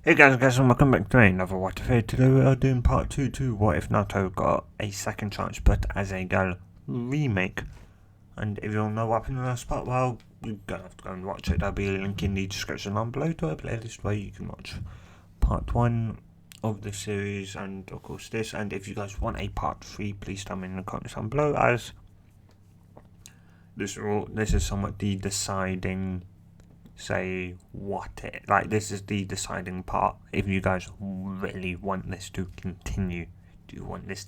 Hey guys, and welcome back to another What If Here. Today we are doing part 2 to What If Naruto got a second chance but as a girl remake. And if you don't know what happened in the last part, well, you're gonna have to go and watch it. There'll be a link in the description down below to a playlist where you can watch part 1 of the series and of course this. And if you guys want a part 3, please tell me in the comments down below, as this is somewhat the deciding this is the deciding part. If you guys really want this to continue, do you want this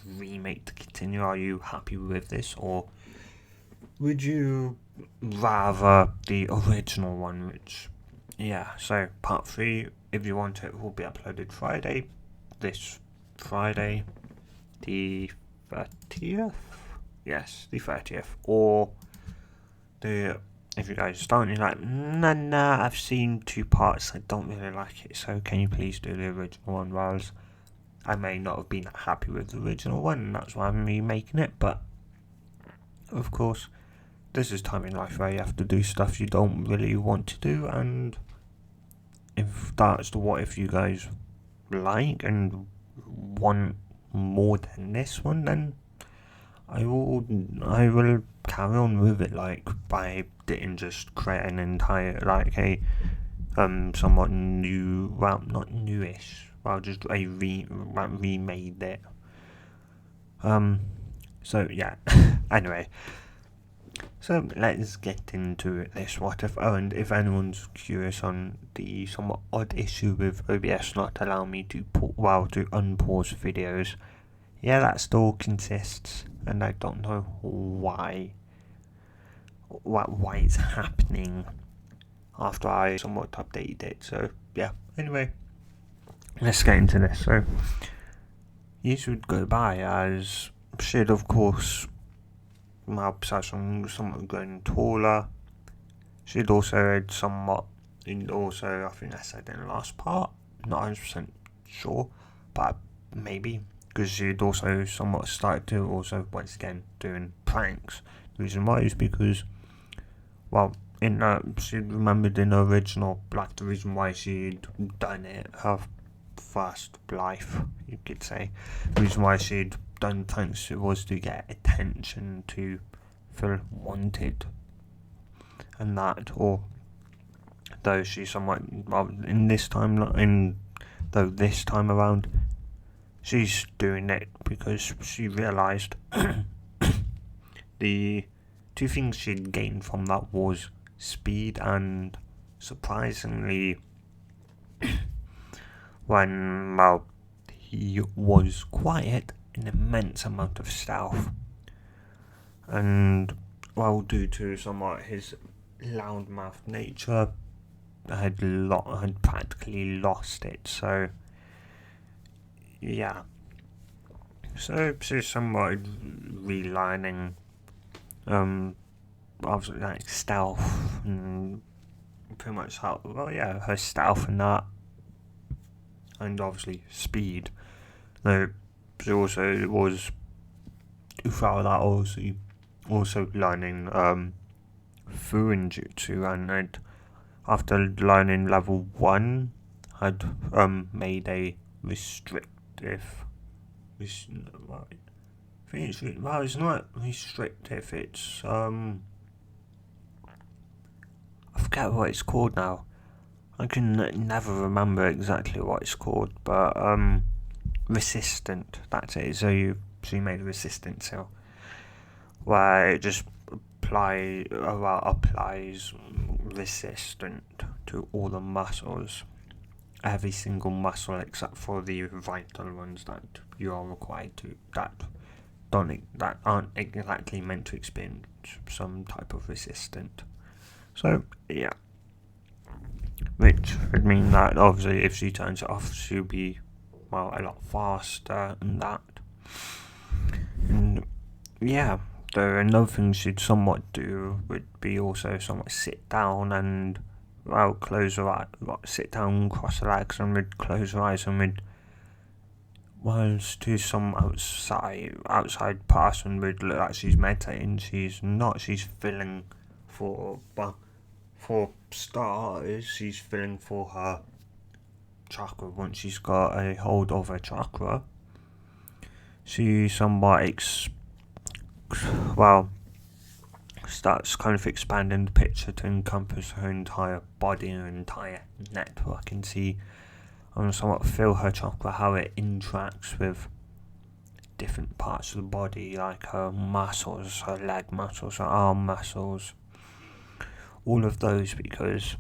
remake to continue? Are you happy with this, or would you rather the original one? So part 3, if you want it, will be uploaded this Friday, the 30th. Yes, the 30th, or if you guys don't, you're like, nah, I've seen 2 parts, I don't really like it, so can you please do the original one? Whereas I may not have been that happy with the original one, and that's why I'm remaking it, but of course, this is time in life where you have to do stuff you don't really want to do, and if that's the what if you guys like and want more than this one, then I will carry on with it, by didn't just create an entire, somewhat new, well, not newish, well, just remade it. So yeah, anyway, so let's get into this what if. Oh, and if anyone's curious on the somewhat odd issue with OBS not allowing me to unpause videos, yeah, that still consists, and I don't know why it's happening after I somewhat updated it. So yeah, anyway, let's get into this. So you should go by as should, of course, besides somewhat going taller, she'd also had somewhat, and also I think I said in the last part, not 100% sure, but maybe, because she'd also somewhat started to also once again doing pranks. The reason why is because, well, she remembered in the original, the reason why she'd done it, her first life, you could say, the reason why she'd done pranks was to get attention, to feel wanted, and that, or though she somewhat, well, this time around, she's doing it because she realised the 2 things she'd gained from that was speed and, surprisingly, when, well, he was quiet, an immense amount of stealth. And, well, due to somewhat his loudmouth nature, had practically lost it. So yeah, so she's somewhat relearning, obviously, stealth, and pretty much her stealth and that, and obviously speed. Though she also was, throughout that, also learning Fuinjutsu, and after learning level 1, had made a restrictive. It's not restrictive. It's I forget what it's called now. I can never remember exactly what it's called, but resistant. That's it. So you made a resistant cell, where it just applies resistant to all the muscles, every single muscle except for the vital ones that you are required to, that aren't exactly meant to experience some type of resistant. So yeah, which would mean that obviously if she turns it off, she'll be, well, a lot faster and that. And yeah, another thing she'd somewhat do would be also somewhat sit down and, well, close her eyes, sit down, cross her legs, and would close her eyes, and would, whilst to some outside person would look like she's meditating, she's not. She's feeling for starters, she's feeling for her chakra. Once she's got a hold of her chakra, she somewhat starts kind of expanding the picture to encompass her entire body and her entire network, and see and somewhat feel her chakra, how it interacts with different parts of the body, like her muscles, her leg muscles, her arm muscles, all of those, because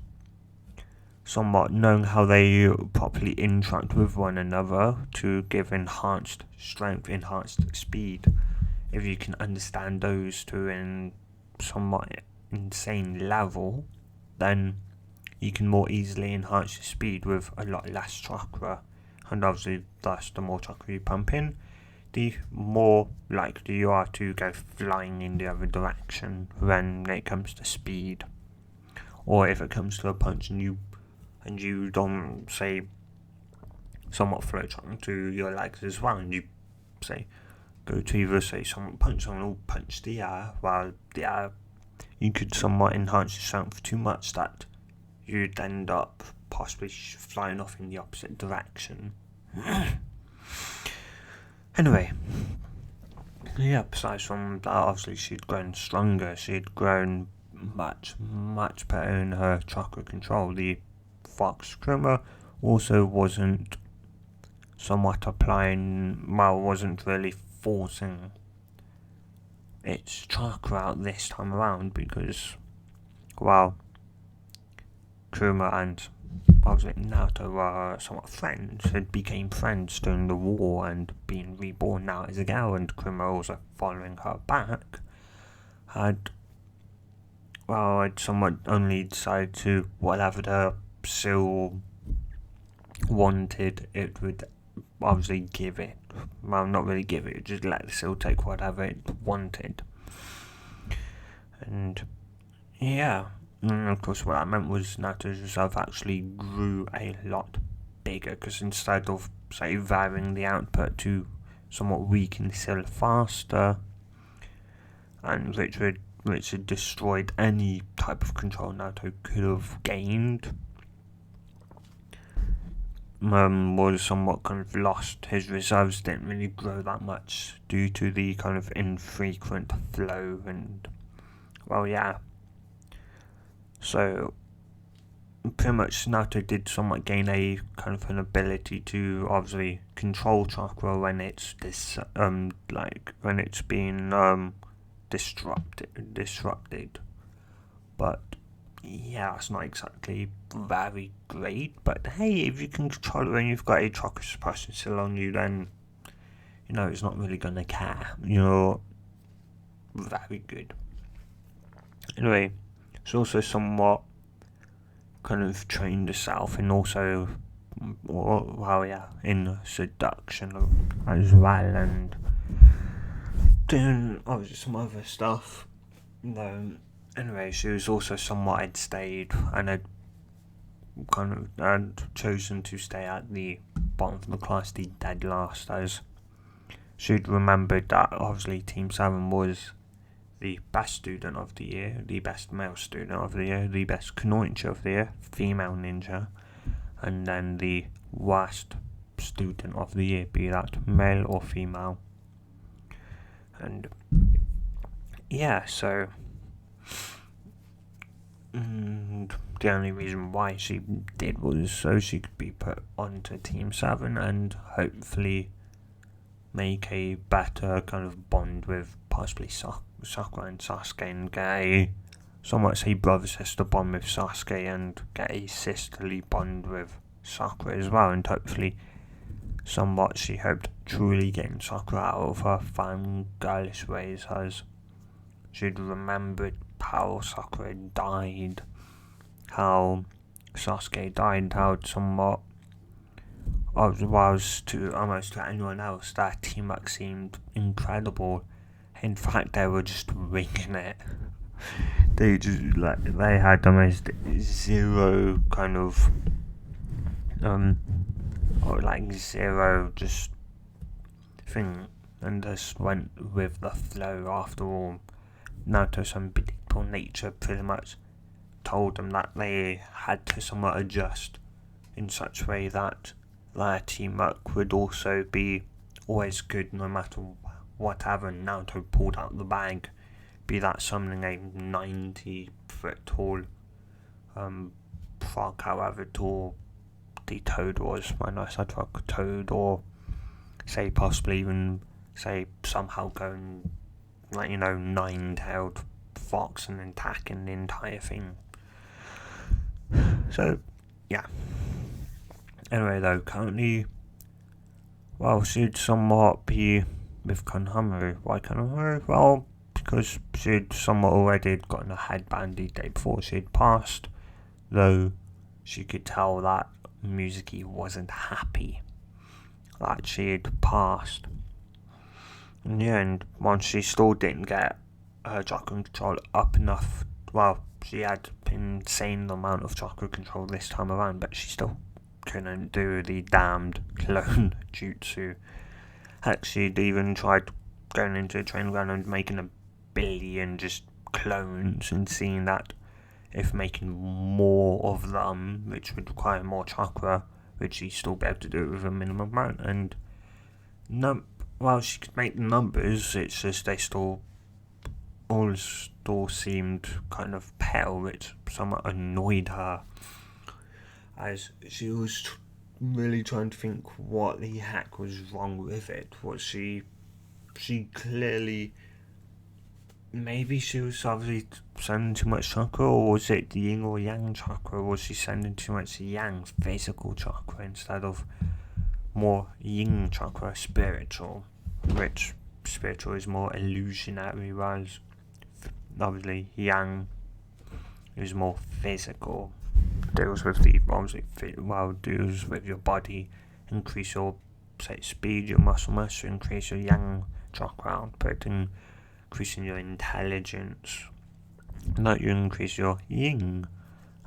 somewhat knowing how they properly interact with one another to give enhanced strength, enhanced speed. If you can understand those to in somewhat insane level, then you can more easily enhance your speed with a lot less chakra, and obviously thus the more chakra you pump in, the more likely you are to go flying in the other direction when it comes to speed. Or if it comes to a punch and you don't say somewhat float onto your legs as well, and you say go to either say someone punch someone or punch the air, while the air you could somewhat enhance your strength too much that you'd end up possibly flying off in the opposite direction. Anyway, yeah, besides from that, obviously she'd grown stronger, she'd grown much better in her chakra control. The fox Kruma also wasn't wasn't really forcing its chakra out this time around, because, well, Kruma and obviously Naruto were somewhat friends, had became friends during the war and being reborn now as a girl, and Kruma also following her back, had somewhat only decided to, whatever the Seal wanted, it would obviously give it. Well, not really give it, just let the Seal take whatever it wanted. And yeah, and of course what that meant was Naruto's reserve actually grew a lot bigger, because instead of, say, varying the output to somewhat weaken the Seal faster, and which had destroyed any type of control Naruto could have gained, was somewhat kind of lost. His reserves didn't really grow that much due to the kind of infrequent flow, and, well, yeah. So, pretty much Naruto did somewhat gain a kind of an ability to obviously control chakra when it's when it's being disrupted. But yeah, it's not exactly very great. But hey, if you can control it when you've got a chakra suppression still on you, then it's not really gonna care. Very good. Anyway, it's also somewhat kind of trained herself, and also, in seduction as well, and doing obviously some other stuff. Anyway, she was also somewhat had stayed and had chosen to stay at the bottom of the class, the dead last, as she'd remembered that obviously Team 7 was the best student of the year, the best male student of the year, the best ninja of the year, female ninja, and then the worst student of the year, be that male or female. And yeah, so the only reason why she did was so she could be put onto Team 7 and hopefully make a better kind of bond with possibly Sakura and Sasuke, and get a somewhat say brother-sister bond with Sasuke, and get a sisterly bond with Sakura as well, and hopefully somewhat she hoped truly getting Sakura out of her fangirlish ways, as she'd remembered how Sakura died, how Sasuke died, how somewhat was to almost to anyone else that teamwork seemed incredible. In fact, they were just winging it. They had almost zero kind of zero just thing, and just went with the flow. After all, Naruto's unpredictable nature pretty much told them that they had to somewhat adjust in such a way that their teamwork would also be always good no matter whatever Naruto pulled out the bag, be that summoning a 90-foot tall frog, however tall the toad was, when I said frog, toad, or say possibly even say somehow going like, 9-tailed fox and attacking the entire thing. So yeah. Anyway though, currently, well, she'd somewhat be with Konohamaru. Why Konohamaru? Well, because she'd somewhat already gotten a headband the day before she'd passed, though she could tell that Mizuki wasn't happy that she had passed. In the end, once she still didn't get her chakra control up enough, well, she had an insane amount of chakra control this time around, but she still couldn't do the damned clone jutsu. Heck, she'd even tried going into a training ground and making 1 billion just clones, and seeing that if making more of them, which would require more chakra, would she still be able to do it with a minimum amount. And no, well, she could make the numbers, it's just they still all still seemed kind of pale, which somewhat annoyed her, as she was really trying to think what the heck was wrong with it. Was she clearly, maybe she was obviously sending too much chakra, or was it the yin or yang chakra? Was she sending too much yang physical chakra instead of more yin chakra spiritual, which spiritual is more illusionary, whereas obviously yang is more physical, deals with the deals with your body, increase your speed, your muscle mass, increase your yang chakra output, and increasing your intelligence. Not you increase your yin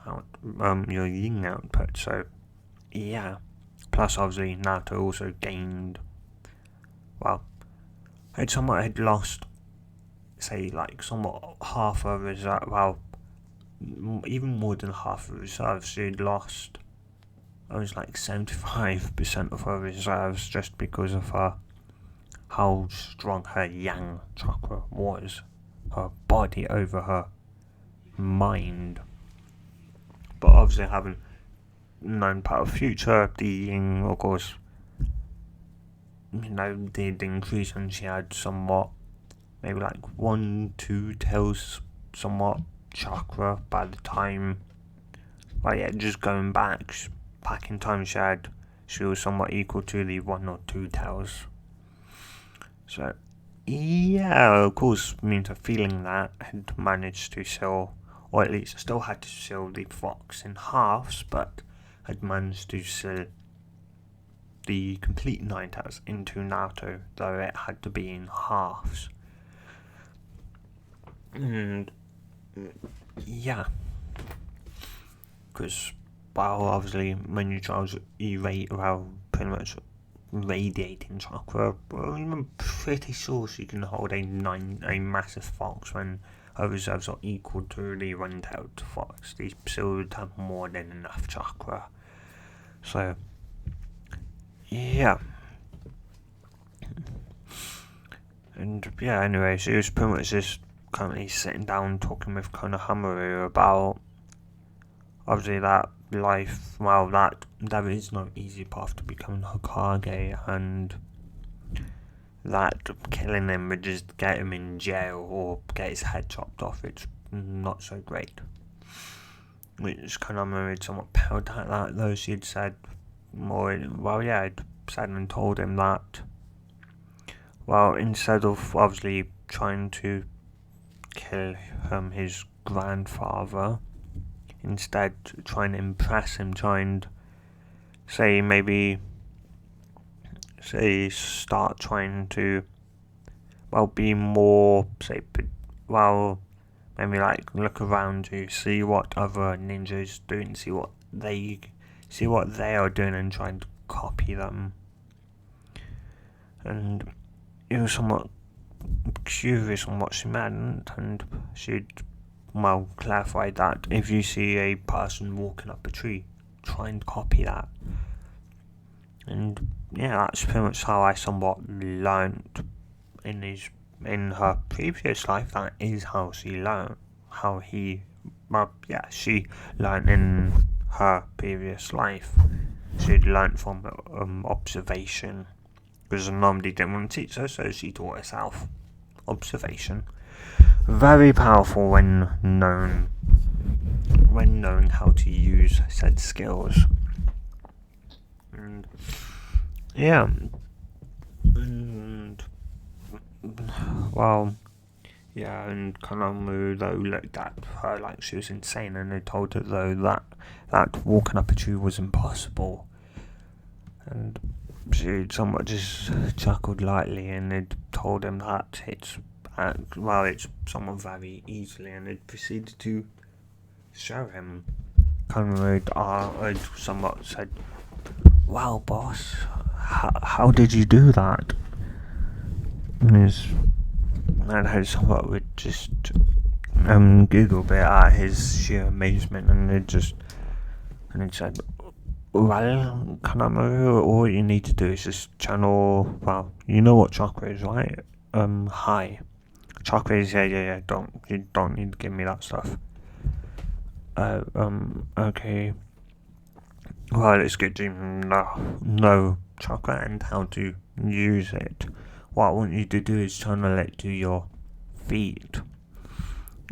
output. So yeah. Plus obviously Naruto also gained, well, had lost, say, like somewhat half of his even more than half of reserves. She'd lost, it was like 75% of her reserves, just because of how strong her yang chakra was, her body over her mind. But obviously, having known about the future, the yin, of course, did increase, and she had somewhat, maybe like 1-2 tails somewhat chakra by the time, just going back in time, she was somewhat equal to the 1 or 2 tails. So yeah, of course, means a feeling that had managed to seal, or at least still had to seal the fox in halves, but had managed to seal the complete 9 tails into Naruto, though it had to be in halves. And yeah, because obviously when you charge pretty much radiating chakra, I'm pretty sure she can hold a massive fox when her reserves are equal to the one-tailed fox. These still would have more than enough chakra. So yeah. And yeah, anyway, she was pretty much just currently sitting down talking with Konohamaru about obviously that life, that there is no easy path to becoming Hokage, and that killing him would just get him in jail or get his head chopped off. It's not so great. Which Konohamaru somewhat paled at that, though she'd said more, I'd said and told him that, instead of obviously trying to kill his grandfather, instead trying to impress him, start trying to be more, maybe like look around to see what other ninjas do and see what they are doing and trying to copy them. And he was somewhat curious on what she meant, and she'd well, clarified that if you see a person walking up a tree, try and copy that. And yeah, that's pretty much how I somewhat learned in her previous life. That is how she learned. She learned in her previous life. She'd learned from observation, because normally didn't want to teach her, so she taught herself observation. Very powerful when knowing how to use said skills. And yeah, and well, yeah, and Kanamu though looked at her like she was insane, and they told her though that walking up a tree was impossible, and she somewhat just chuckled lightly, and they told him that it's somewhat very easily, and it proceeded to show him. Kanamu somewhat said, "Wow, boss, how did you do that?" And I somewhat would just giggle a bit at his sheer amazement, and it said, "Well, Kanamu, all you need to do is just channel. Well, you know what chakra is, right? Hi, chakra is yeah. You don't need to give me that stuff. Okay. Well, it's good to know chakra and how to use it. What I want you to do is channel it to your feet,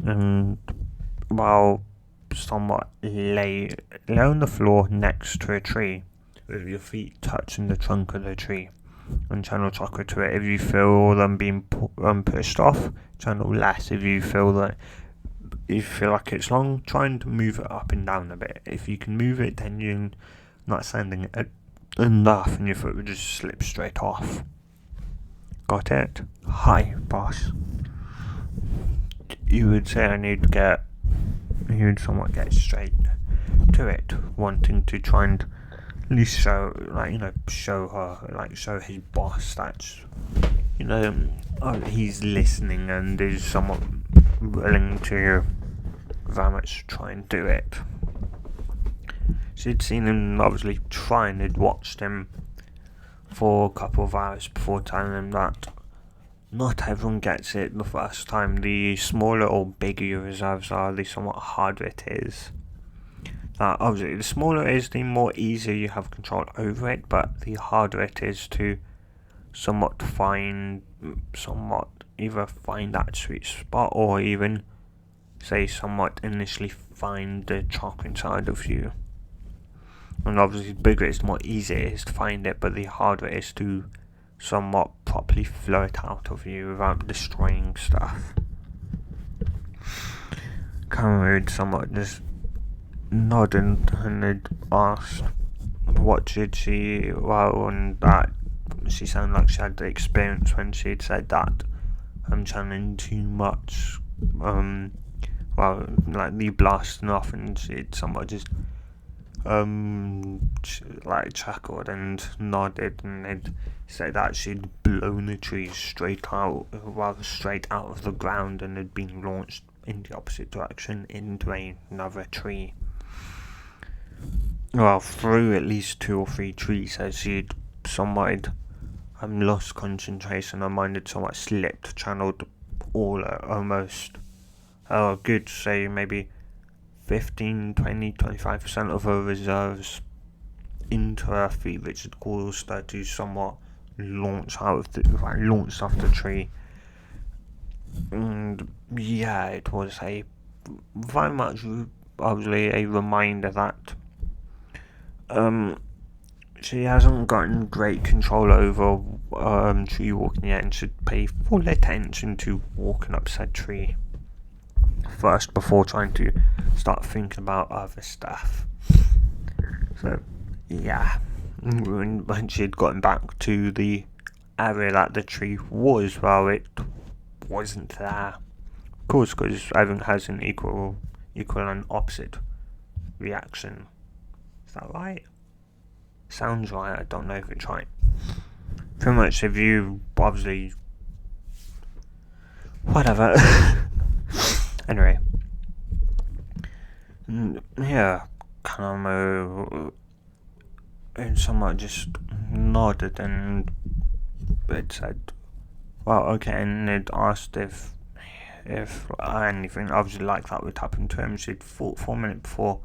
and while somewhat lay on the floor next to a tree, with your feet touching the trunk of the tree, and channel chakra to it. If you feel them being pushed off, channel less. If you feel like it's long, trying to move it up and down a bit. If you can move it, then you're not sending it enough, and your foot would just slip straight off. Got it? Hi, boss. You would say you would somewhat get straight to it, wanting to try and at least show his boss that, he's listening and is somewhat willing to very much try and do it. She'd seen him obviously try, and had watched him for a couple of hours before telling him that not everyone gets it the first time. The smaller or bigger your reserves are, the somewhat harder it is. Obviously, the smaller it is, the more easier you have control over it, but the harder it is to either find that sweet spot, or even somewhat initially find the chakra inside of you. And obviously the bigger it is, the more easy it is to find it, but the harder it is to somewhat properly flow it out of you without destroying stuff. Cameron somewhat just nodded and had asked what did she, and that she sounded like she had the experience when she had said that I'm channeling too much, the blasting off, and she'd somewhat just chuckled and nodded, and they'd said that she'd blown the tree straight out of the ground, and had been launched in the opposite direction into another tree. Well, through at least 2 or 3 trees, as she'd somewhat lost concentration, her mind had somewhat slipped, channeled all almost good, say maybe 15, 20, 25% of her reserves into her feet, which had caused her to somewhat launch off the tree. And yeah, it was very much obviously a reminder that she hasn't gotten great control over tree walking yet, and should pay full attention to walking up said tree first before trying to start thinking about other stuff. So yeah, when she had gotten back to the area that the tree was, it wasn't there. Of course, because everything has an equal and opposite reaction. Is that right? Sounds right, I don't know if it's right. Pretty much, if you obviously whatever. Anyway, Yeah, Kanamo and somewhat just nodded and it said, well, okay, and it asked if anything obviously like that would happen to him. She'd thought for a minute before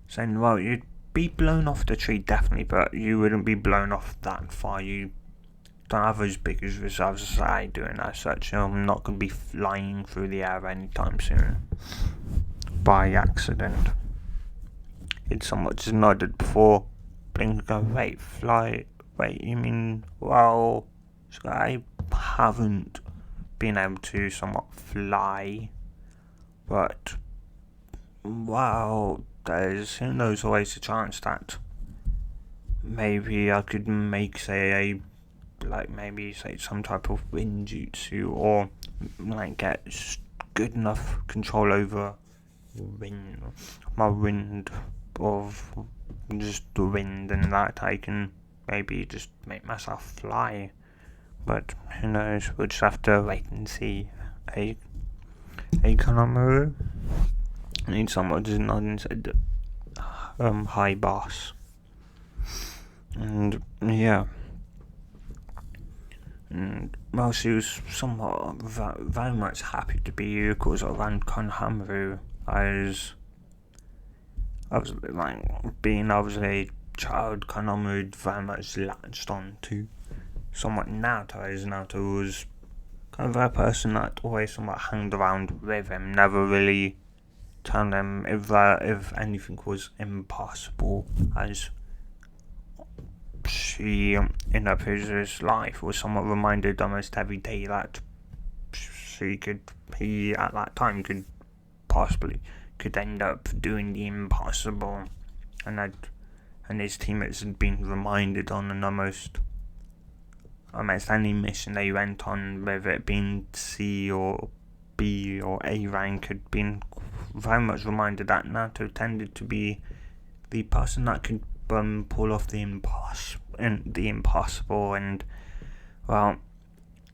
saying, well, you'd be blown off the tree definitely, but you wouldn't be blown off that far. You don't have as big as reserves as I do, and as such, I'm not going to be flying through the air anytime soon by accident. It somewhat just nodded before blinking. Wait, you mean, well, so I haven't been able to somewhat fly, but, well, who knows, always a chance that maybe I could make, say, say some type of windjutsu, or like get good enough control over my wind of just the wind, and that I can maybe just make myself fly. But who knows? We'll just have to wait and see. Hey, Kanamaru. I need someone to nod and said, hi, boss. And yeah. And well, she was somewhat very much happy to be you, because around Kanamaru, I was like, being obviously a child, Kanamaru very much latched on to somewhat Naruto, as Naruto was kind of a person that always somewhat hung around with him, never really telling him if anything was impossible, as she, in her previous life, was somewhat reminded almost every day that he at that time could end up doing the impossible, and his teammates had been reminded on an almost any mission they went on, whether it being C or B or A rank, had been very much reminded that Naruto tended to be the person that could pull off the impossible, and well,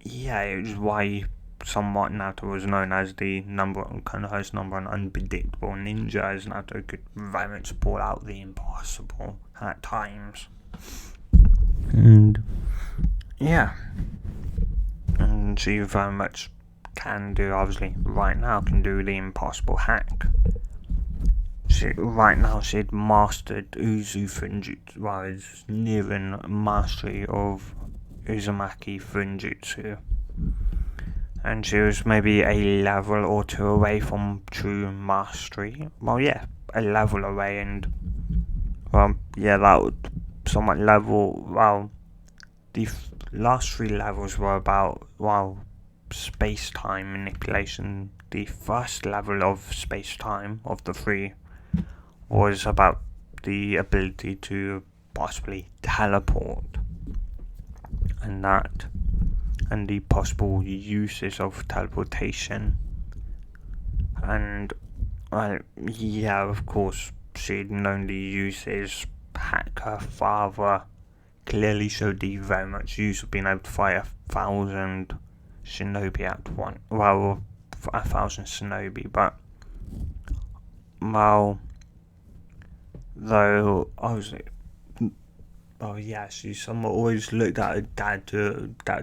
yeah, it was why somewhat Naruto was known as the number one unpredictable ninja, as Naruto could very much pull out the impossible at times. And yeah, and she very much can do, obviously right now can do the impossible hack. She'd mastered Uzu Funjutsu, well, is nearing mastery of Uzumaki Funjutsu, and she was maybe a level or two away from true mastery. Well, yeah, a level away, and well, yeah, that would somewhat level. Well, the last three levels were about, well, space-time manipulation. The first level of space-time of the three was about the ability to possibly teleport, and the possible uses of teleportation. And yeah, of course, she'd known the uses. Her father clearly showed the very much use of being able to fight 1,000 shinobi at one. Well, 1,000 shinobi, but well, though obviously, oh yeah, she somewhat always looked at her dad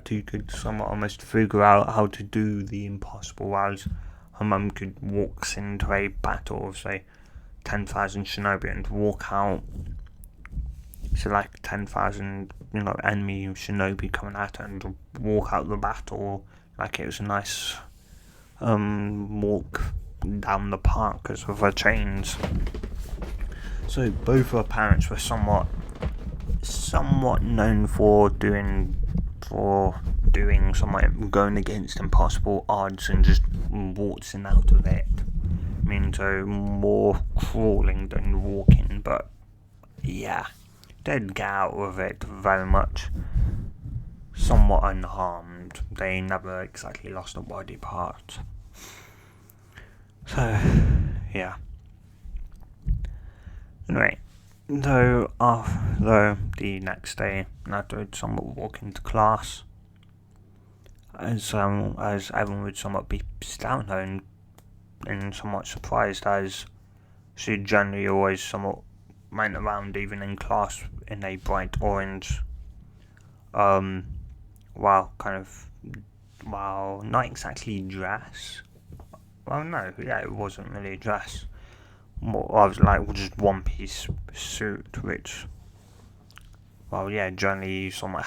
who could somewhat almost figure out how to do the impossible, whilst her mum could walk into a battle of, say, 10,000 shinobi and walk out. So like 10,000, enemy shinobi coming at her, and walk out the battle like it was a nice walk down the park because of her chains. So both her parents were somewhat known for doing somewhat going against impossible odds and just waltzing out of it. I mean, so more crawling than walking, but yeah, did get out of it very much somewhat unharmed. They never exactly lost a body part. So yeah. Anyway, though the next day, Naruto would somewhat walk into class, as everyone would somewhat be staring at her and somewhat surprised, as she generally always somewhat went around, even in class, in a bright orange, not exactly dress. Well, no, yeah, it wasn't really a dress. More, I was like, just one piece suit, which, generally somewhat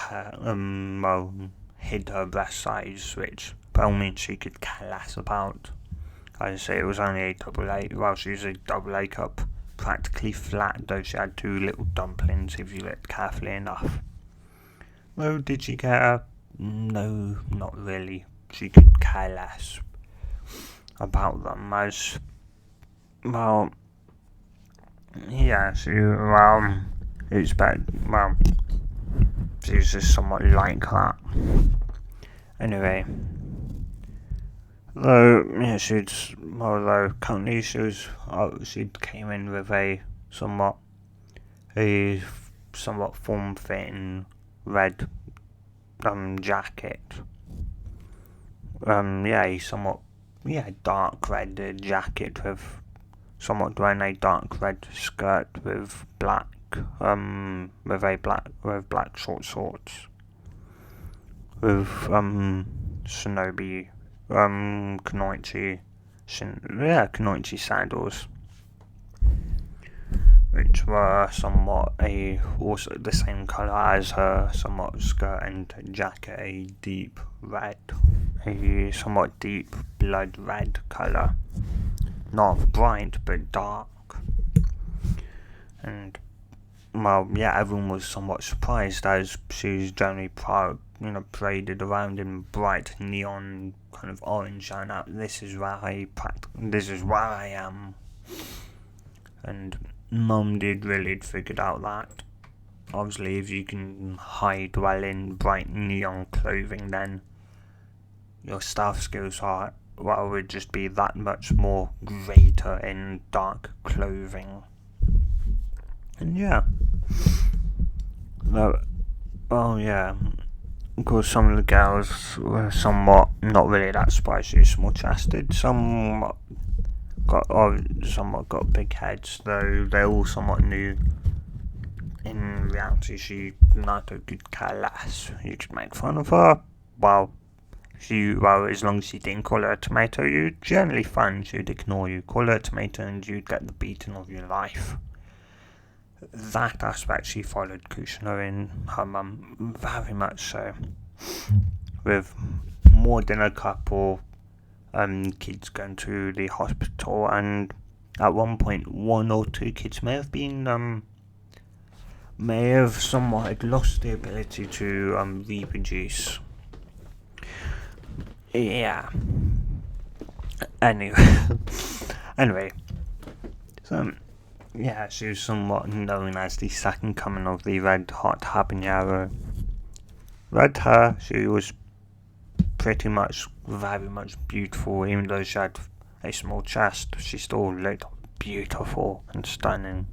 hid her breast size, which by all means she could care less about. As I say, it was only a double A. Well, she was a double A cup, practically flat, though she had two little dumplings if you looked carefully enough. Oh, did she care? No, not really. She could care less about them, as well. Yeah, it's bad. Well, she was just somewhat like that. Anyway, though currently she came in with a somewhat form-fitting red jacket. A somewhat dark red jacket with somewhat wearing a dark red skirt with black black short shorts with shinobi kunoichi sandals, which were also the same colour as her somewhat skirt and jacket, a somewhat deep blood red colour, not bright but dark. And everyone was somewhat surprised, as she was generally paraded around in bright neon kind of orange, and this is where I am. And Mum did really figured out that obviously if you can hide well in bright neon clothing, then your stealth skills would just be that much more greater in dark clothing. And of course some of the girls were somewhat not really that spicy, small chested, somewhat got big heads, though they all somewhat knew in reality Naruto could care less. You could make fun of her, as long as you didn't call her a tomato, you'd generally find she'd ignore you. Call her a tomato and you'd get the beating of your life. That aspect she followed Kushina in her mum very much so, with more than a couple kids going to the hospital, and at one point 1 or 2 kids may have somewhat lost the ability to reproduce. Yeah. Anyway, so she was somewhat known as the second coming of the red hot habanero. Red hair, she was pretty much very much beautiful. Even though she had a small chest, she still looked beautiful and stunning.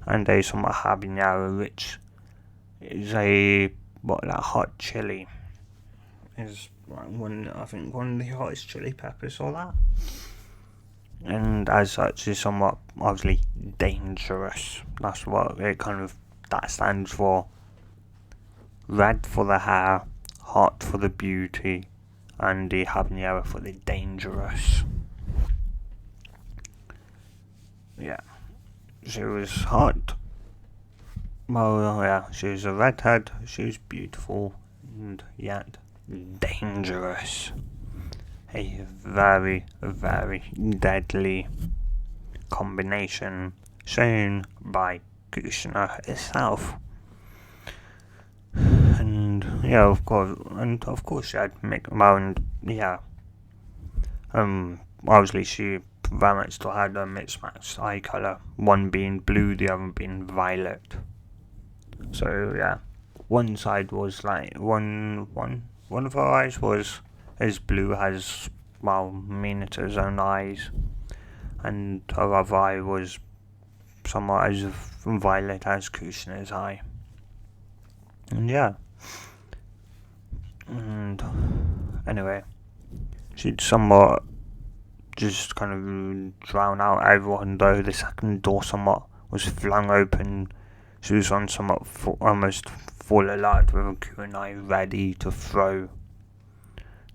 And a somewhat habanero, which is hot chili, is one of the hottest chili peppers or that. And as such is somewhat obviously dangerous. That's what that stands for. Red for the hair, hot for the beauty, and the habanero for the dangerous. Yeah, she was hot. She was a redhead, she was beautiful, and yet dangerous. A very, very deadly combination shown by Kushina herself. And of course she had obviously she very much still had a mismatched eye colour, one being blue, the other being violet. So one side was like one of her eyes was as blue as Minato's own eyes, and her other eye was somewhat as violet as Kushina's eye. And anyway, she'd somewhat just kind of drown out everyone, though the second door somewhat was flung open. She was on somewhat almost full alert with a kunai ready to throw.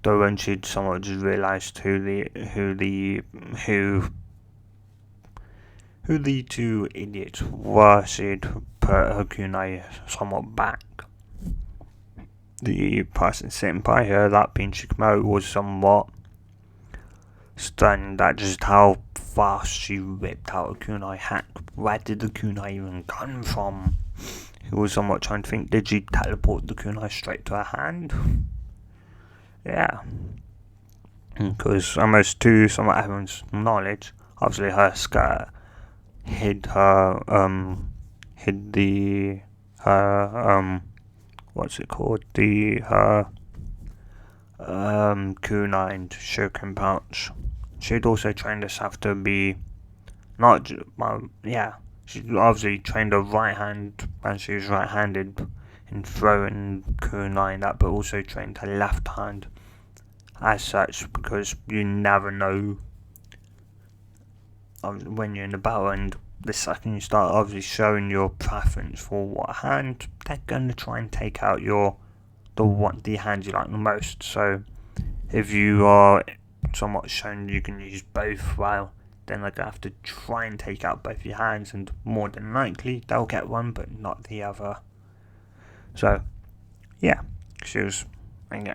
Though when she'd somewhat just realised who the two idiots were, she'd put her kunai somewhat back. The person sitting by her, that being Shikamaru, was somewhat stunned at just how fast she ripped out a kunai hack. Where did the kunai even come from? He was somewhat trying to think, did she teleport the kunai straight to her hand? Yeah. Because almost to somewhat everyone's knowledge, obviously her skirt hid her, what's it called? Her kunai and shuriken pouch. She'd also trained herself to be she obviously trained her right hand, and she was right-handed in throwing kunai and that, but also trained her left hand as such, because you never know when you're in the battle, and the second you start obviously showing your preference for what hand, they're going to try and take out the hand you like the most. So if you are somewhat shown you can use both, well, then they're going to have to try and take out both your hands, and more than likely they'll get one but not the other. So yeah, she was, pretty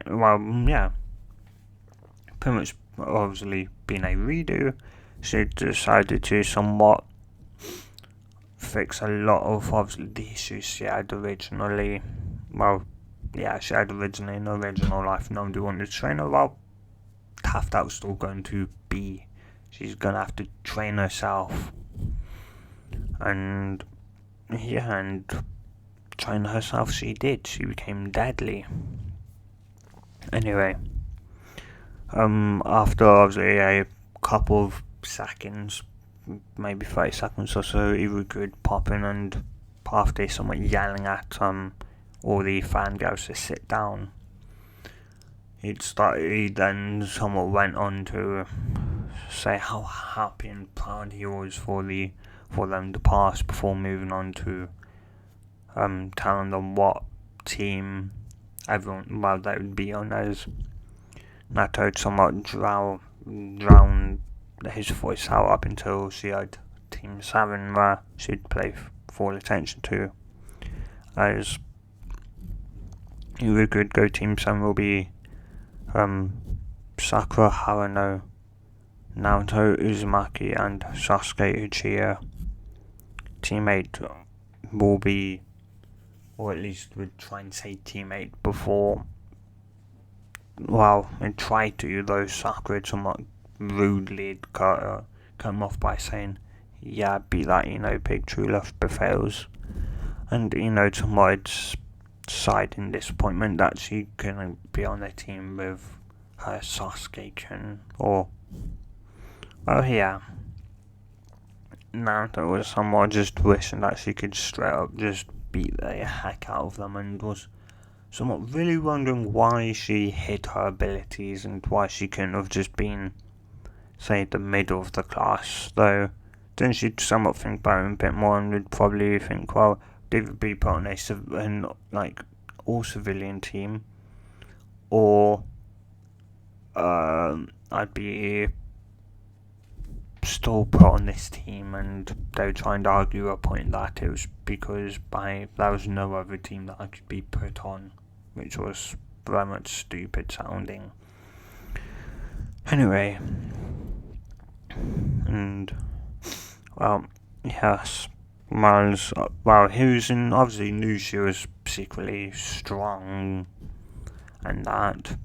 much obviously being a redo, she decided to somewhat fix a lot of obviously the issues she had originally. She had originally in her original life. Nobody wanted to train her. Well, that was still going to be. She's going to have to train herself. And train herself she did. She became deadly. Anyway, after obviously a couple of seconds, maybe 30 seconds or so, Iruka would pop in, and after someone yelling at all the fangirls to sit down, he then somewhat went on to say how happy and proud he was for them to pass, before moving on to telling them what team they would be on, as Naruto somewhat drowned his voice out up until she had Team 7, where she'd pay full attention to, as Iruka would go Team 7 will be Chakra, Harano, Naruto Uzumaki, and Sasuke Uchiha. Team 8 will be, or at least would try and say Team 8 before, and try to, though Sakura somewhat rudely come off by saying, yeah, be that, big true love prevails, and somewhat sighed in disappointment that she couldn't be on the team with her Sasuke-kun, Naruto was somewhat just wishing that she could straight up just beat the heck out of them, and was somewhat really wondering why she hid her abilities and why she couldn't have just been, say, the middle of the class. Though then she'd somewhat think about it a bit more, and would probably think, well, David be put on an all civilian team, or I'd be still put on this team, and they would try and argue a point that it was because there was no other team that I could be put on, which was very much stupid sounding. Anyway, and yes, Miles, he was obviously knew she was secretly strong, and that,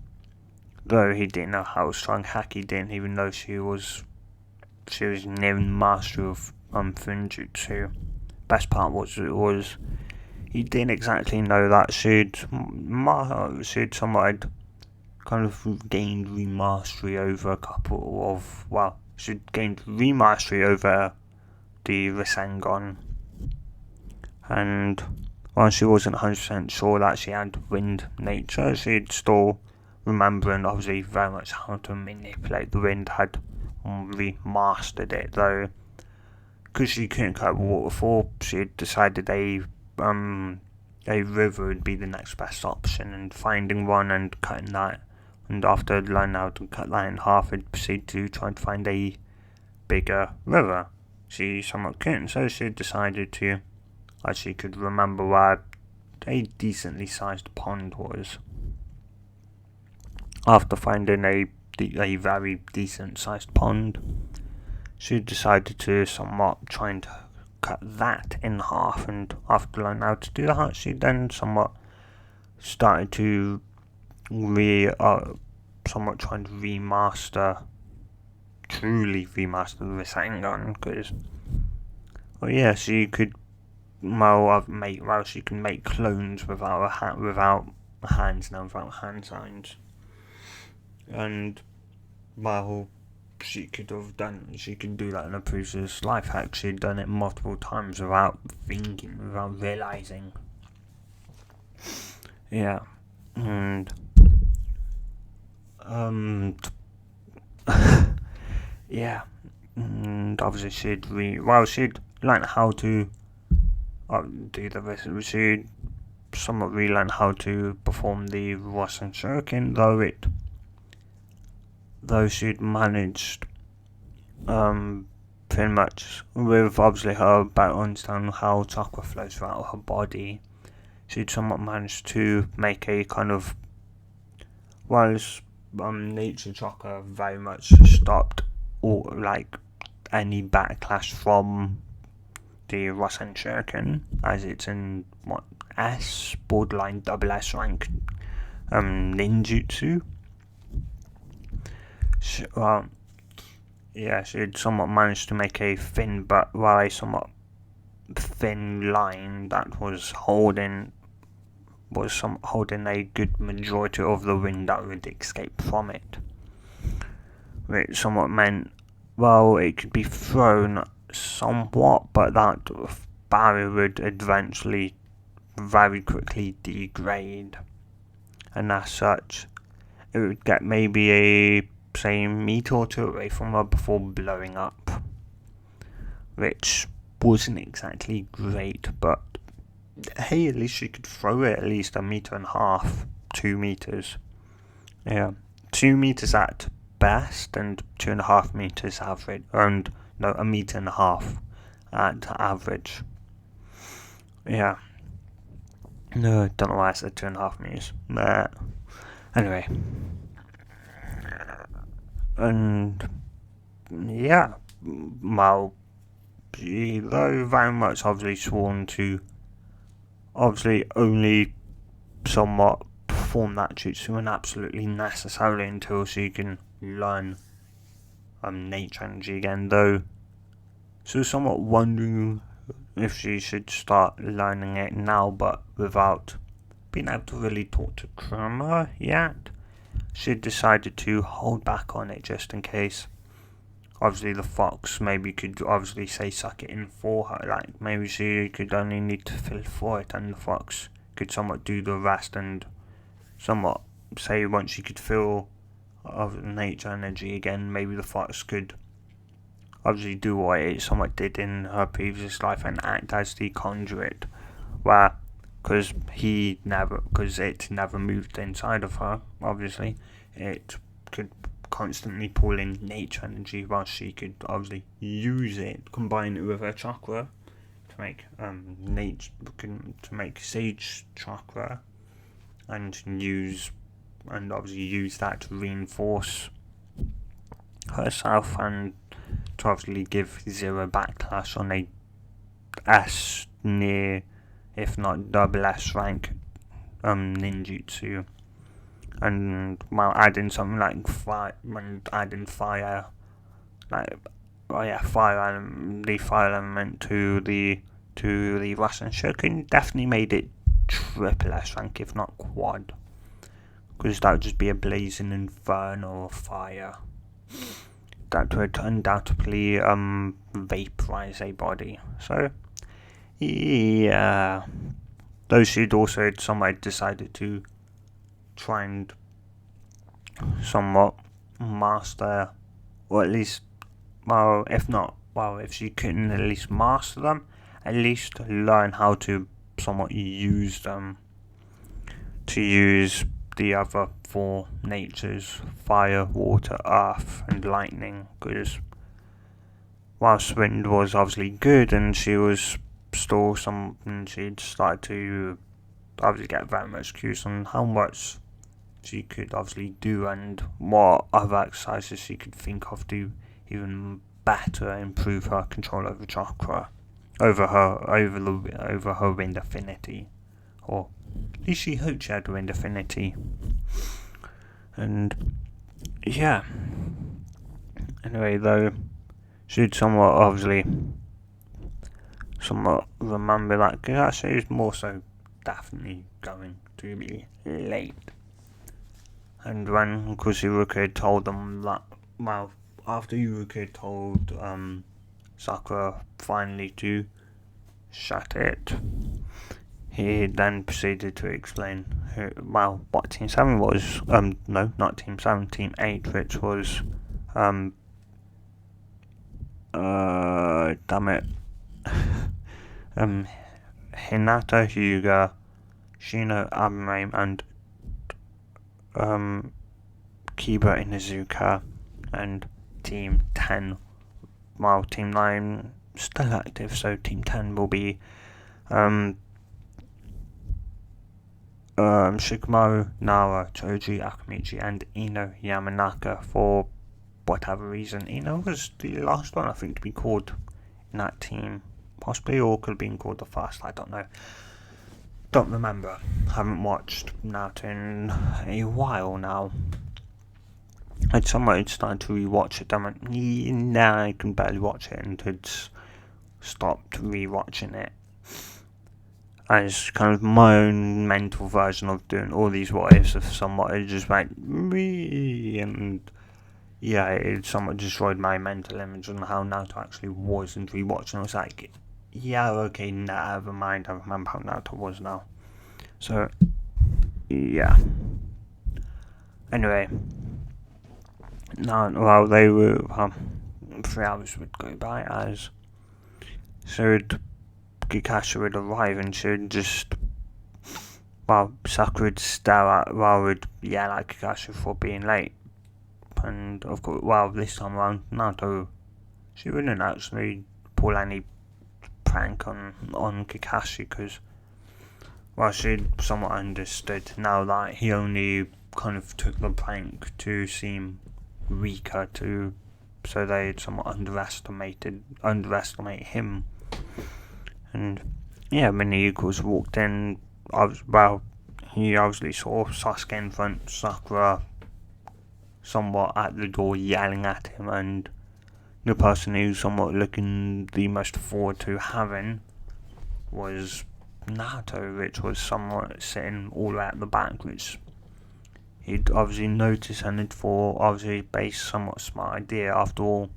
though he didn't know how strong, heck, he didn't even know she was near mastery of Funjutsu. Best part was he didn't exactly know that she'd somewhat kind of gained remastery over she'd gained remastery over the Rasengan, and while she wasn't 100% sure that she had wind nature, she'd still remember, and obviously very much how to manipulate the wind, had remastered it though, because she couldn't cut a waterfall. She decided a river would be the next best option, and finding one and cutting that. And after learning how to cut that in half, I'd proceed to try and find a bigger river. She somewhat couldn't, so she decided to, as she could remember where a decently sized pond was. After finding a very decent sized pond, she decided to somewhat try and cut that in half, and after learning how to do that, she then somewhat started to somewhat trying to truly remaster the Rasengan, because, she could, she can make clones without hands now, without hand signs, and, she could do that in a previous life hack. She'd done it multiple times without thinking, without realizing. Yeah, and yeah, and obviously she'd learn how to do the rest. She'd somewhat relearn how to perform the Russian Shuriken, though she'd managed, pretty much, with obviously her better understanding how chakra flows throughout her body, she'd somewhat managed to make a kind of, whilst nature chakra very much stopped any backlash from the Russian Shuriken, as it's in borderline double S rank ninjutsu. She'd somewhat managed to make a somewhat thin line that was holding a good majority of the wind that would escape from it, which somewhat meant, it could be thrown somewhat, but that barrier would eventually very quickly degrade, and as such, it would get maybe a meter or two away from her before blowing up, which wasn't exactly great, but hey, at least she could throw it at least 1.5 meters, 2 meters. Yeah, 2 meters at best, and 2.5 meters average, and no, 1.5 meters at average. Yeah. No, don't know why I said 2.5 meters. But anyway. And yeah, though very much obviously sworn to only somewhat perform that jutsu, and absolutely necessarily until she can learn nature energy again, though she was somewhat wondering if she should start learning it now, but without being able to really talk to Chakra yet. She decided to hold back on it just in case. Obviously, the fox maybe could obviously say suck it in for her. Maybe she could only need to feel for it, and the fox could somewhat do the rest, and somewhat say once she could feel of nature energy again, maybe the fox could obviously do what it somewhat did in her previous life and act as the conduit, because it never moved inside of her, obviously, it could constantly pull in nature energy, while she could obviously use it, combine it with her chakra to make sage chakra, and obviously use that to reinforce herself, and to obviously give zero backlash on a S near, if not double S rank ninjutsu, and while adding something like fire, the fire element to the Russian Shuriken definitely made it triple S rank, if not quad, because that would just be a blazing inferno of fire that would undoubtedly vaporize a body. So yeah, though she'd also somewhat decided to try and somewhat master, or at least well, if not, well, if she couldn't at least master them, at least learn how to somewhat use them, to use the other four natures: fire, water, earth, and lightning. Because whilst wind was obviously good, and she was still something she'd started to obviously get very much cues on how much she could obviously do and what other exercises she could think of to even better improve her control over chakra, over her wind affinity, or at least she hoped she had wind affinity. And yeah, anyway, though, she'd somewhat remember that Kakashi is more so definitely going to be late. And when Kushiruka told them that, well, after Yuruka told Sakura finally to shut it, he then proceeded to explain what Team 7 was. No, not Team 7, Team 8, which was, damn it, Hinata, Hyuga, Shino, Abame, and Kiba Inuzuka, and Team 10. While Team 9 still active, so Team 10 will be Shikamaru, Nara, Choji, Akamichi, and Ino Yamanaka. For whatever reason, Ino was the last one I think to be called in that team, possibly, or could have been called the first, I don't know. Don't remember. Haven't watched Naruto in a while now. I'd somewhat started to rewatch it. I went, nah, I can barely watch it, and had stopped rewatching it as kind of my own mental version of doing all these what ifs of somewhat. It just went, and yeah, it somewhat destroyed my mental image on how Naruto actually was, and rewatching I was like, yeah, okay, never mind, I remember how Naruto was now. So, yeah. Anyway, now, well, they were, 3 hours would go by as Kakashi would arrive, and she would just, Sakura would stare at, would yell at Kakashi for being late. And of course, this time around, Naruto, she wouldn't actually pull any prank on Kakashi, because, she somewhat understood now that he only kind of took the prank to seem weaker, so they'd somewhat underestimate him. And yeah, when the Eagles walked in, he obviously saw Sasuke in front, Sakura somewhat at the door yelling at him, and the person who was somewhat looking the most forward to having was Naruto, which was somewhat sitting all the way at the back, which he'd obviously noticed and had thought, obviously based somewhat smart idea. After all,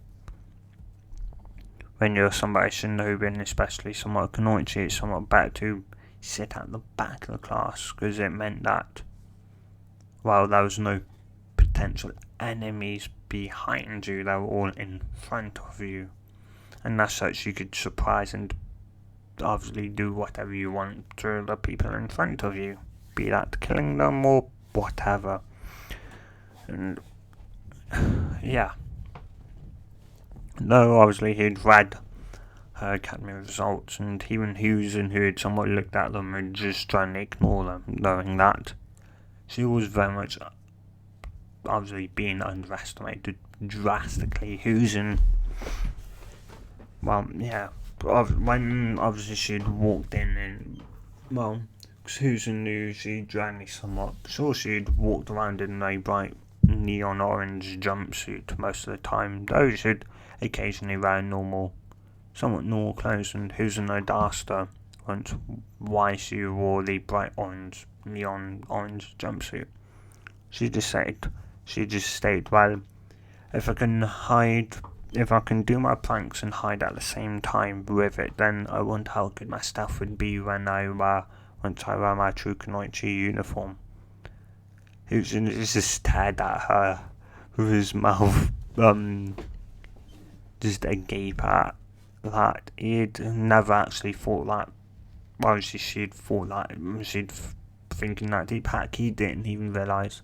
when you're somebody shinobi, and especially somewhat Kunoichi, it's somewhat better to sit at the back of the class, because it meant that, there was no potential enemies behind you, they were all in front of you, and as such you could surprise and obviously do whatever you want to the people in front of you, be that killing them or whatever. And yeah, though obviously he'd read her academy results, and even Husen, who had somewhat looked at them and just trying to ignore them, knowing that she was very much obviously being underestimated drastically. Husen, when obviously she'd walked in, and Husen knew she'd generally somewhat, she'd walked around in a bright neon orange jumpsuit most of the time, though she'd occasionally wear somewhat normal clothes, and Husen had asked her once why she wore the bright neon orange jumpsuit. She just stated, well, if I can do my pranks and hide at the same time with it, then I wonder how good my stuff would be once I wear my true Kunoichi uniform. He just stared at her with his mouth just agape at that. He'd never actually thought that. Obviously, she'd thought that. She'd thinking that deep hack. He didn't even realise.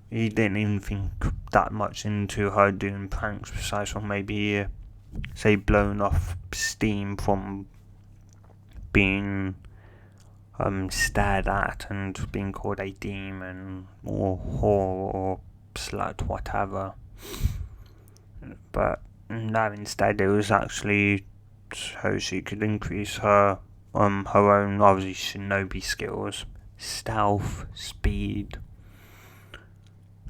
He didn't even think that much into her doing pranks, besides from maybe, say, blowing off steam from being stared at and being called a demon or whore or slut, whatever. But no, instead it was actually so she could increase her own obviously shinobi skills, stealth, speed,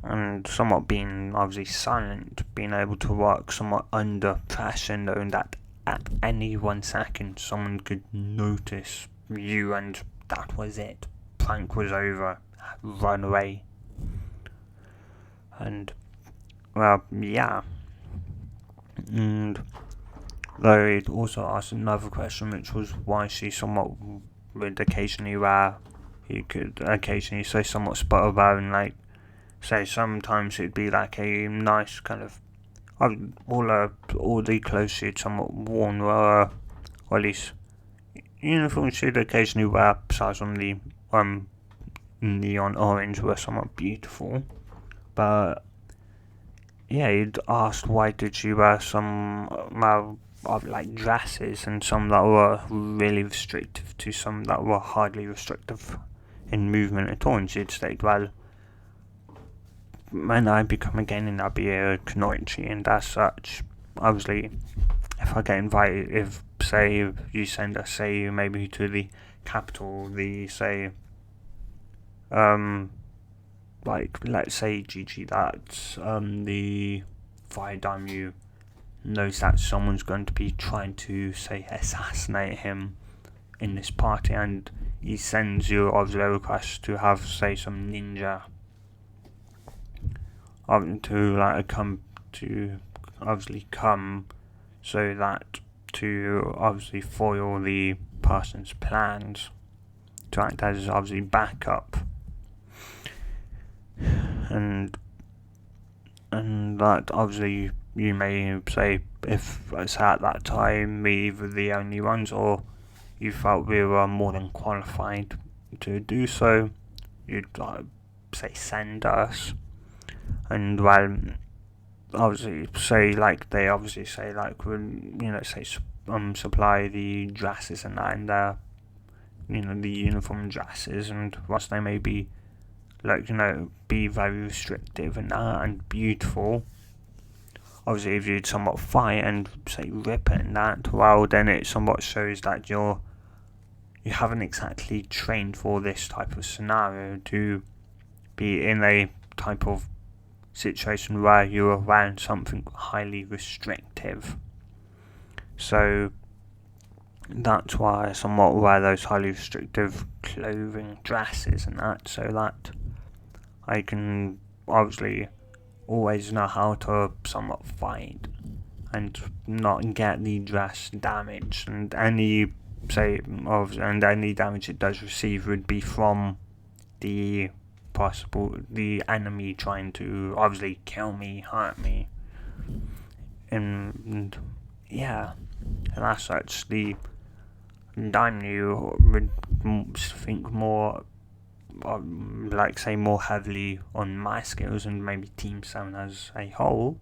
and somewhat being obviously silent, being able to work somewhat under pressure, knowing that at any 1 second someone could notice you and that was it. Prank was over. Run away. And, well, yeah. And though it also asked another question, which was why she somewhat would occasionally he could occasionally say somewhat spot about, and like say sometimes it'd be like a nice kind of all the clothes she'd somewhat worn were, or at least uniforms she'd occasionally wear, besides from the neon orange, were somewhat beautiful. But yeah, he'd asked why did she wear some of like dresses, and some that were really restrictive to some that were hardly restrictive in movement at all. And she'd state, well, when I become a genin, I'll be a kunoichi, and as such, obviously, if I get invited, if say you send us, say maybe to the capital, the say, like let's say Gigi, that the fire daimyo knows that someone's going to be trying to say assassinate him in this party, and he sends you obviously a request to have say some ninja to like come so that to obviously foil the person's plans, to act as obviously backup, and that obviously you may say if it's at that time we were the only ones, or you felt we were more than qualified to do so, you'd say send us. And well, obviously say like they obviously say like when say supply the dresses and that, and the uniform dresses, and whilst they may be like be very restrictive and that and beautiful, obviously if you'd somewhat fight and say rip it and that, well then it somewhat shows that you haven't exactly trained for this type of scenario, to be in a type of situation where you're around something highly restrictive. So that's why I somewhat wear those highly restrictive clothing, dresses and that, so that I can obviously always know how to somewhat fight and not get the dress damaged, and any damage it does receive would be from the enemy trying to obviously kill me, hurt me, and yeah, and as such the daimyo would think more more heavily on my skills and maybe Team 7 as a whole,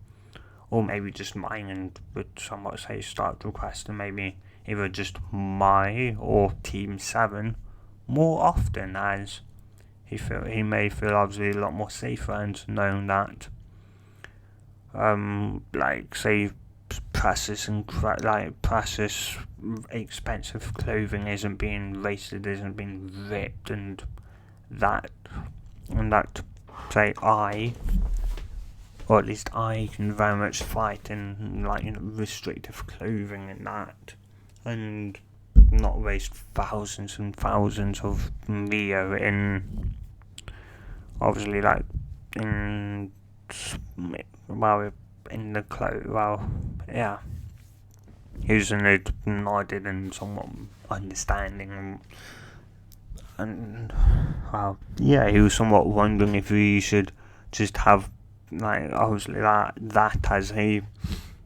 or maybe just mine, and would somewhat say start requesting maybe either just my or Team 7 more often, as he may feel obviously a lot more safer and knowing that say precious expensive clothing isn't being wasted, isn't being ripped, and that say or at least I can very much fight in restrictive clothing and that, and not waste thousands and thousands of Rio in obviously in the clothes. Yeah, using it nodded and somewhat understanding, and he was somewhat wondering if we should just have obviously that as a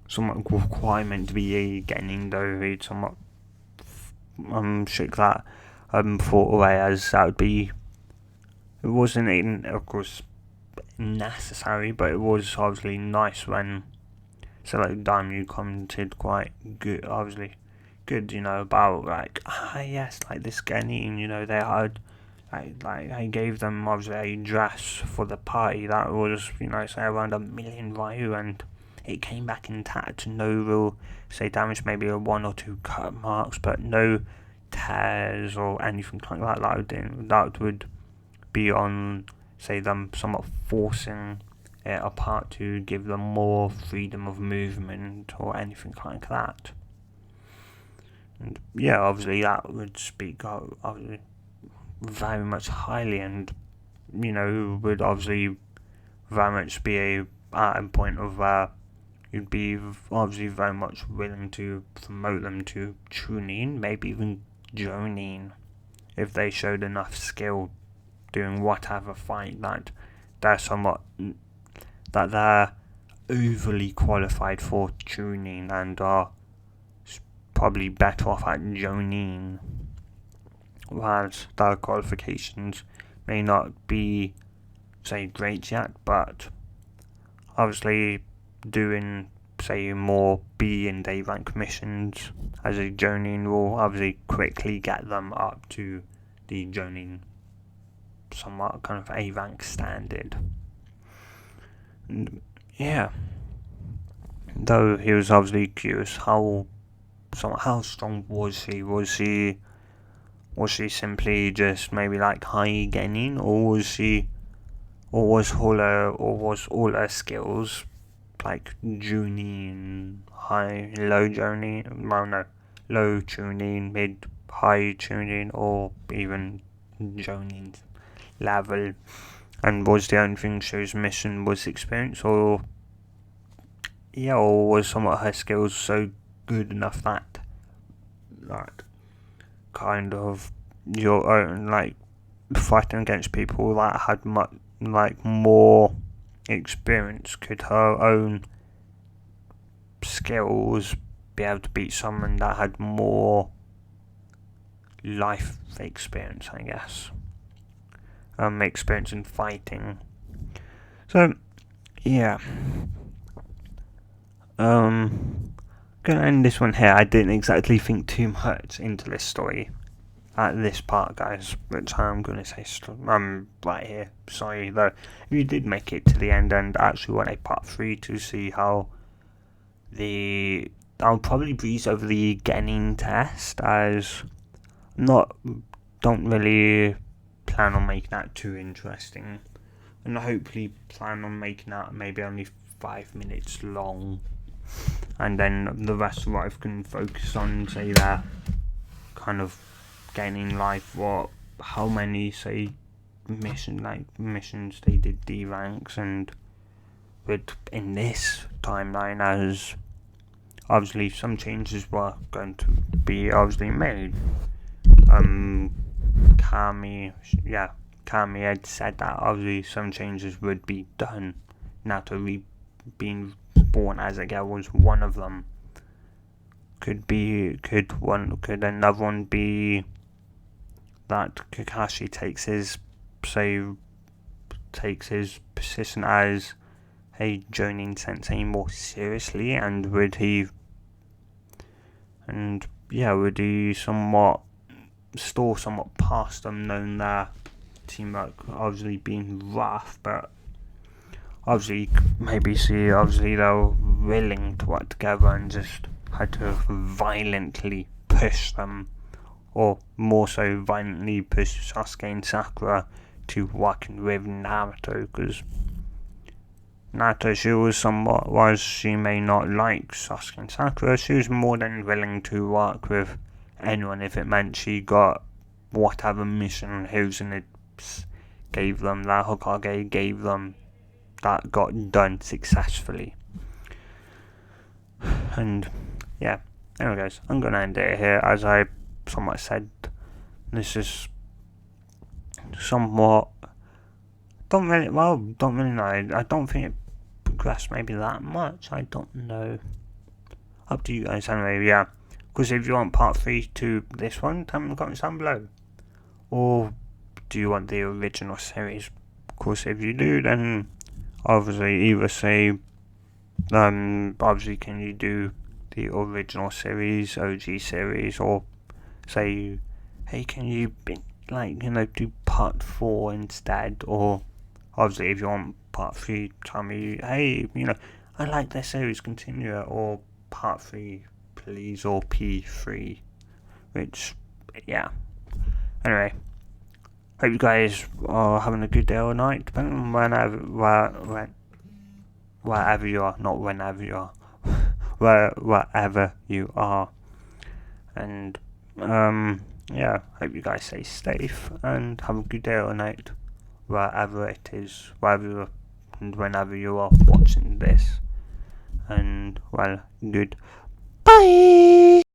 somewhat requirement to be a genin, though he'd somewhat shook that thought away, as that would be, it wasn't of course necessary, but it was obviously nice when, so like Daimyo commented quite good, obviously good, about like, yes, like this genin, they had like I gave them obviously a dress for the party that was, say around 1,000,000 Ryu, and it came back intact, no real, say, damage, maybe a 1 or 2 cut marks, but no tears or anything like that would be on, say, them somewhat forcing it apart to give them more freedom of movement or anything like that. And yeah, obviously that would speak obviously very much highly, and would obviously very much be at a point of where you'd be obviously very much willing to promote them to Chunin, maybe even Jonin, if they showed enough skill doing whatever fight that they're overly qualified for Chunin and are probably better off at Jonin, whereas their qualifications may not be, say, great yet, but obviously doing, say, more B and A rank missions as a Jonin will obviously quickly get them up to the Jonin somewhat kind of A rank standard. And yeah, though he was obviously curious how strong was he? Was she simply just maybe like high genin, or was all her skills like Junin, low Junin, well no, low Chunin, mid, high Chunin, or even Jonin level, and was the only thing she was missing was experience, or was some of her skills so good enough that kind of your own, like fighting against people that had much more experience, could her own skills be able to beat someone that had more life experience, I guess, experience in fighting. So yeah, gonna end this one here. I didn't exactly think too much into this story at this part, guys, which I'm gonna say right here. Sorry though, if you did make it to the end and actually want a part 3 to see how I'll probably breeze over the genin test, as don't really plan on making that too interesting, and hopefully plan on making that maybe only 5 minutes long, and then the rest of what I can focus on, say, that kind of gaining life, how many, say, missions they did D ranks, and in this timeline, as obviously some changes were going to be obviously made. Kami had said that obviously some changes would be done. Naruto being born as a girl was one of them. Could another one be that Kakashi takes his position as a Jonin sensei more seriously, and would he somewhat store somewhat past them, knowing their teamwork obviously being rough, but obviously maybe obviously they were willing to work together and just had to violently push them, or more so violently push Sasuke and Chakra to working with Naruto, because Naruto, while she may not like Sasuke and Sakura, she was more than willing to work with anyone if it meant she got whatever mission Hiruzen gave them, that Hokage gave them, that got done successfully. And yeah, anyway guys, I'm gonna end it here. As I somewhat said, this is somewhat don't really know. I don't think it progressed maybe that much. I don't know. up to you guys anyway, yeah. Because if you want part 3 to this one, tell me in the comments down below. Or do you want the original series? Of course, if you do, then obviously either say, obviously can you do the original series, OG series, or say, hey, can you do part 4 instead? Or obviously if you want part 3, tell me, hey, I like this series, continue it, or part 3 please, or P3, which, yeah. Anyway, hope you guys are having a good day or night, depending on wherever you are, not whenever you are, wherever you are. And yeah, hope you guys stay safe and have a good day or night, wherever it is, and whenever you are watching this. And well, good. Bye.